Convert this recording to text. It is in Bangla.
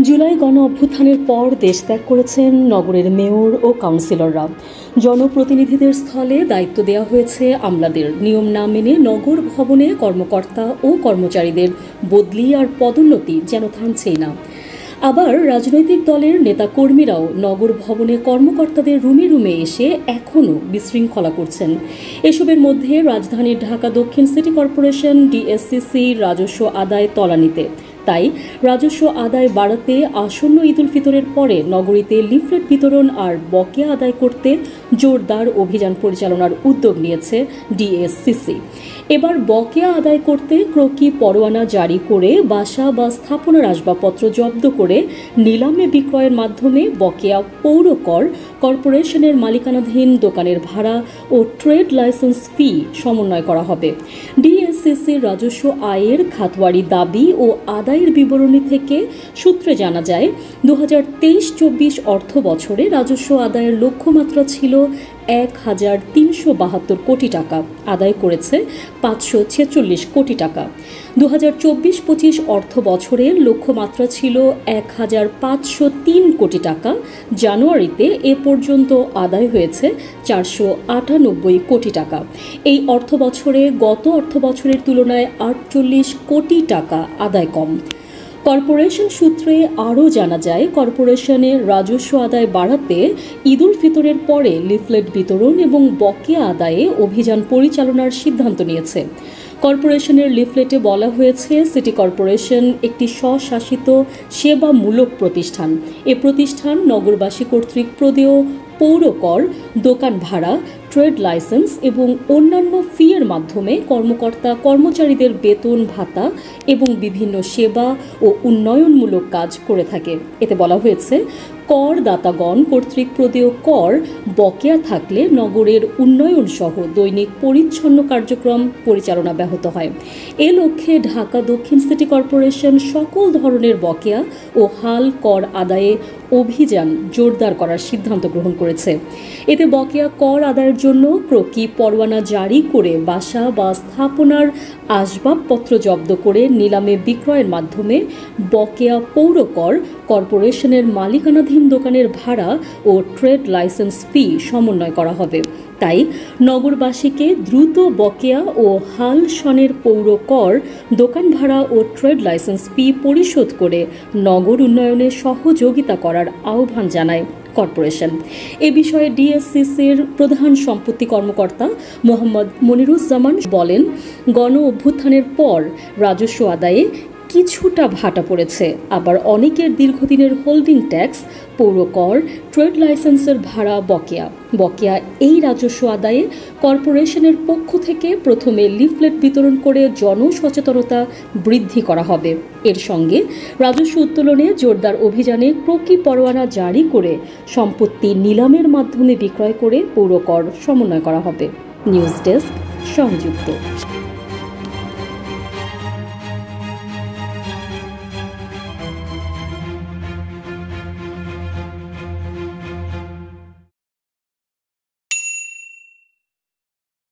জুলাই গণ অভ্যুত্থানের পর দেশ ত্যাগ করেছেন নগরের মেয়র ও কাউন্সিলররা। জনপ্রতিনিধিদের স্থলে দায়িত্ব দেওয়া হয়েছে আমলাদের। নিয়ম না মেনে নগর ভবনে কর্মকর্তা ও কর্মচারীদের বদলি আর পদোন্নতি যেন থামছেই না। আবার রাজনৈতিক দলের নেতাকর্মীরাও নগর ভবনে কর্মকর্তাদের রুমে রুমে এসে এখনও বিশৃঙ্খলা করছেন। এসবের মধ্যে রাজধানীর ঢাকা দক্ষিণ সিটি কর্পোরেশন ডিএসসিসি রাজস্ব আদায় তলানিতে। তাই রাজস্ব আদায় বাড়াতে আসন্ন ঈদুল ফিতরের পরে নগরীতে লিফলেট বিতরণ আর বকেয়া আদায় করতে জোরদার অভিযান পরিচালনার উদ্যোগ নিয়েছে ডিএসসিসি। এবার বকেয়া আদায় করতে ক্রকি পরোয়ানা জারি করে বাসা বা স্থাপনার আসবাবপত্র জব্দ করে নিলামে বিক্রয়ের মাধ্যমে বকেয়া পৌর কর, কর্পোরেশনের মালিকানাধীন দোকানের ভাড়া ও ট্রেড লাইসেন্স ফি সমন্বয় করা হবে। ডিএসসিসির রাজস্ব আয়ের খাতওয়ারি দাবি ও আদায়ের বিবরণী থেকে সূত্রে জানা যায়, 2023-24 অর্থ বছরে রাজস্ব আদায়ের লক্ষ্যমাত্রা ছিল 1,372 কোটি টাকা, আদায় করেছে 546 কোটি টাকা। 2024-25 অর্থ বছরের লক্ষ্যমাত্রা ছিল 1,503 কোটি টাকা। জানুয়ারিতে এ পর্যন্ত আদায় হয়েছে 498 কোটি টাকা। এই অর্থ বছরে গত অর্থ বছরের তুলনায় 48 কোটি টাকা আদায় কম। কর্পোরেশন সূত্রে আরও জানা যায়, কর্পোরেশনের রাজস্ব আদায় বাড়াতে ঈদুল ফিতরের পরে লিফলেট বিতরণ এবং বকেয়া আদায়ে অভিযান পরিচালনার সিদ্ধান্ত নিয়েছে। কর্পোরেশনের লিফলেটে বলা হয়েছে, সিটি কর্পোরেশন একটি স্বশাসিত সেবামূলক প্রতিষ্ঠান। এ প্রতিষ্ঠান নগরবাসী কর্তৃক প্রদেয় পৌর কর, দোকান ভাড়া, ট্রেড লাইসেন্স এবং অন্যান্য ফিয়ের মাধ্যমে কর্মকর্তা কর্মচারীদের বেতন ভাতা এবং বিভিন্ন সেবা ও উন্নয়নমূলক কাজ করে থাকে। এতে বলা হয়েছে, করদাতাগণ কর্তৃক প্রদেয় কর বকেয়া থাকলে নগরের উন্নয়ন সহ দৈনিক পরিচ্ছন্ন কার্যক্রম পরিচালনা ব্যাহত হয়। এ লক্ষ্যে ঢাকা দক্ষিণ সিটি কর্পোরেশন সকল ধরনের বকেয়া ও হাল কর আদায়ে অভিযান জোরদার করার সিদ্ধান্ত গ্রহণ করেছে। এতে বকেয়া কর আদায়ের জন্য ক্রকি পরোয়ানা জারি করে বাসা বা স্থাপনার আসবাবপত্র জব্দ করে নিলামে বিক্রয়ের মাধ্যমে বকেয়া পৌর কর, কর্পোরেশনের মালিকানাধীন দোকানের ভাড়া ও ট্রেড লাইসেন্স ফি সমন্বয় করা হবে। তাই নগরবাসীকে দ্রুত বকেয়া ও হাল সনের পৌর কর, দোকান ভাড়া ও ট্রেড লাইসেন্স ফি পরিশোধ করে নগর উন্নয়নে সহযোগিতা করার আহ্বান জানায় কর্পোরেশন। এ বিষয়ে ডিএসসিসির প্রধান সম্পত্তি কর্মকর্তা মোহাম্মদ মনিরুজ্জামান বলেন, গণ অভ্যুত্থানের পর রাজস্ব আদায়ে কিছুটা ভাটা পড়েছে। আবার অনেকের দীর্ঘদিনের হোল্ডিং ট্যাক্স, পৌর কর, ট্রেড লাইসেন্সের ভাড়া বকেয়া এই রাজস্ব আদায়ে কর্পোরেশনের পক্ষ থেকে প্রথমে লিফলেট বিতরণ করে জনসচেতনতা বৃদ্ধি করা হবে। এর সঙ্গে রাজস্ব উত্তোলনে জোরদার অভিযানে ক্রকি পরোয়ানা জারি করে সম্পত্তি নিলামের মাধ্যমে বিক্রয় করে পৌর কর সমন্বয় করা হবে। নিউজ ডেস্ক, সংযুক্ত।